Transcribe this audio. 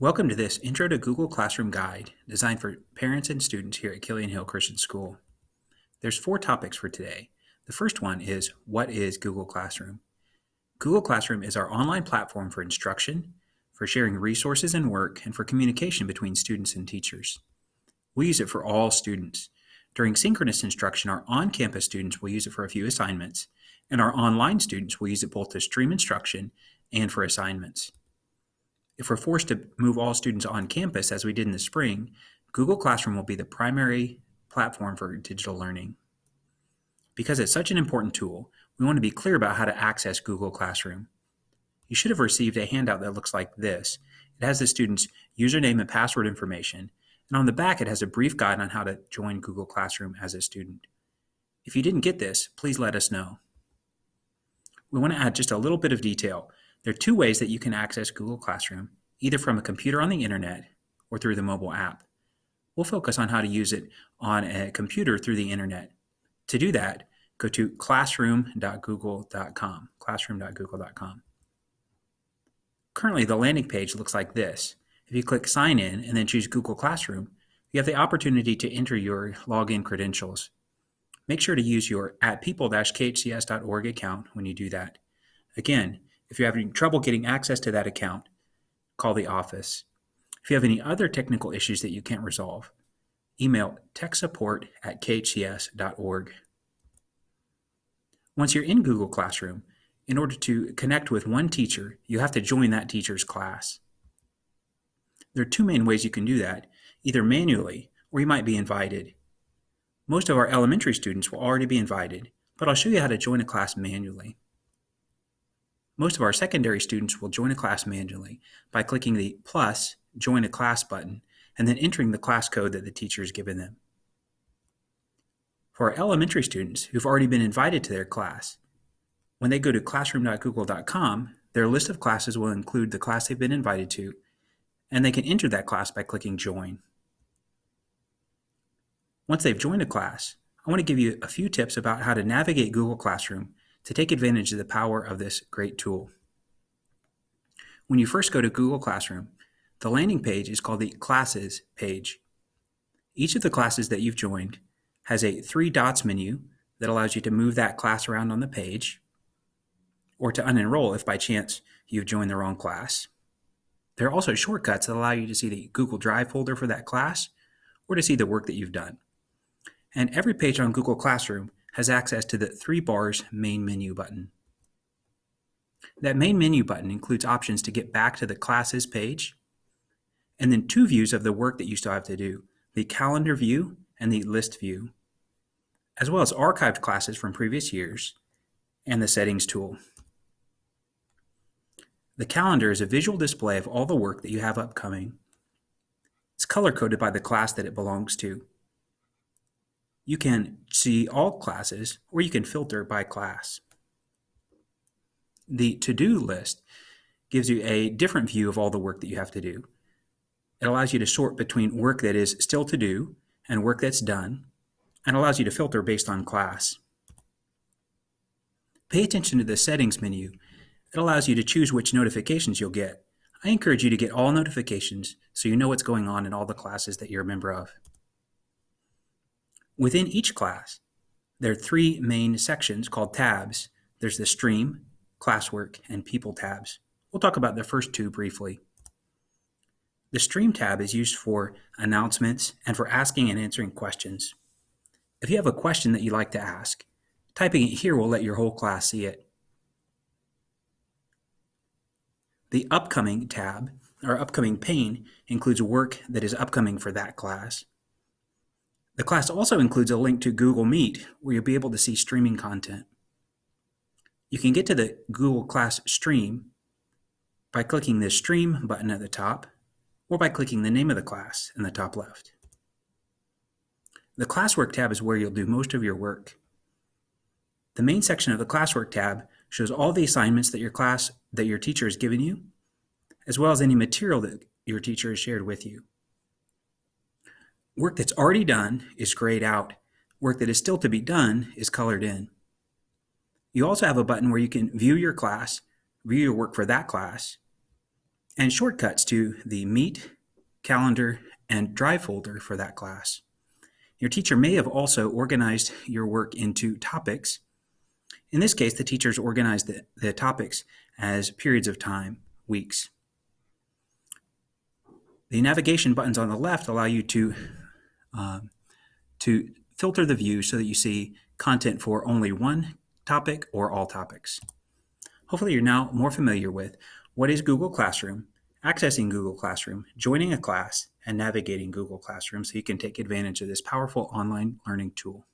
Welcome to this Intro to Google Classroom guide designed for parents and students here at Killian Hill Christian School. There's 4 topics for today. The first one is, what is Google Classroom? Google Classroom is our online platform for instruction, for sharing resources and work, and for communication between students and teachers. We use it for all students. During synchronous instruction, our on-campus students will use it for a few assignments, and our online students will use it both to stream instruction and for assignments. If we're forced to move all students on campus, as we did in the spring, Google Classroom will be the primary platform for digital learning. Because it's such an important tool, we want to be clear about how to access Google Classroom. You should have received a handout that looks like this. It has the student's username and password information, and on the back it has a brief guide on how to join Google Classroom as a student. If you didn't get this, please let us know. We want to add just a little bit of detail. There are 2 ways that you can access Google Classroom, either from a computer on the internet or through the mobile app. We'll focus on how to use it on a computer through the internet. To do that, go to classroom.google.com, classroom.google.com. Currently, the landing page looks like this. If you click Sign In and then choose Google Classroom, you have the opportunity to enter your login credentials. Make sure to use your @people-khcs.org account when you do that. Again, if you're having trouble getting access to that account, call the office. If you have any other technical issues that you can't resolve, email techsupport@khcs.org. Once you're in Google Classroom, in order to connect with one teacher, you have to join that teacher's class. There are 2 main ways you can do that, either manually or you might be invited. Most of our elementary students will already be invited, but I'll show you how to join a class manually. Most of our secondary students will join a class manually by clicking the plus Join a Class button and then entering the class code that the teacher has given them. For our elementary students who've already been invited to their class, when they go to classroom.google.com, their list of classes will include the class they've been invited to, and they can enter that class by clicking Join. Once they've joined a class, I want to give you a few tips about how to navigate Google Classroom to take advantage of the power of this great tool. When you first go to Google Classroom, the landing page is called the Classes page. Each of the classes that you've joined has a 3 dots menu that allows you to move that class around on the page, or to unenroll if by chance you've joined the wrong class. There are also shortcuts that allow you to see the Google Drive folder for that class, or to see the work that you've done. And every page on Google Classroom has access to the 3 bars main menu button. That main menu button includes options to get back to the classes page, and then 2 views of the work that you still have to do, the calendar view and the list view, as well as archived classes from previous years and the settings tool. The calendar is a visual display of all the work that you have upcoming. It's color-coded by the class that it belongs to. You can see all classes, or you can filter by class. The to-do list gives you a different view of all the work that you have to do. It allows you to sort between work that is still to do and work that's done, and allows you to filter based on class. Pay attention to the settings menu. It allows you to choose which notifications you'll get. I encourage you to get all notifications so you know what's going on in all the classes that you're a member of. Within each class, there are 3 main sections called tabs. There's the Stream, Classwork, and People tabs. We'll talk about the first 2 briefly. The Stream tab is used for announcements and for asking and answering questions. If you have a question that you'd like to ask, typing it here will let your whole class see it. The Upcoming tab, or Upcoming pane, includes work that is upcoming for that class. The class also includes a link to Google Meet, where you'll be able to see streaming content. You can get to the Google Class Stream by clicking the Stream button at the top, or by clicking the name of the class in the top left. The Classwork tab is where you'll do most of your work. The main section of the Classwork tab shows all the assignments that your teacher has given you, as well as any material that your teacher has shared with you. Work that's already done is grayed out. Work that is still to be done is colored in. You also have a button where you can view your class, view your work for that class, and shortcuts to the Meet, Calendar, and Drive folder for that class. Your teacher may have also organized your work into topics. In this case, the teachers organized the topics as periods of time, weeks. The navigation buttons on the left allow you to filter the view so that you see content for only one topic or all topics. Hopefully you're now more familiar with what is Google Classroom, accessing Google Classroom, joining a class, and navigating Google Classroom so you can take advantage of this powerful online learning tool.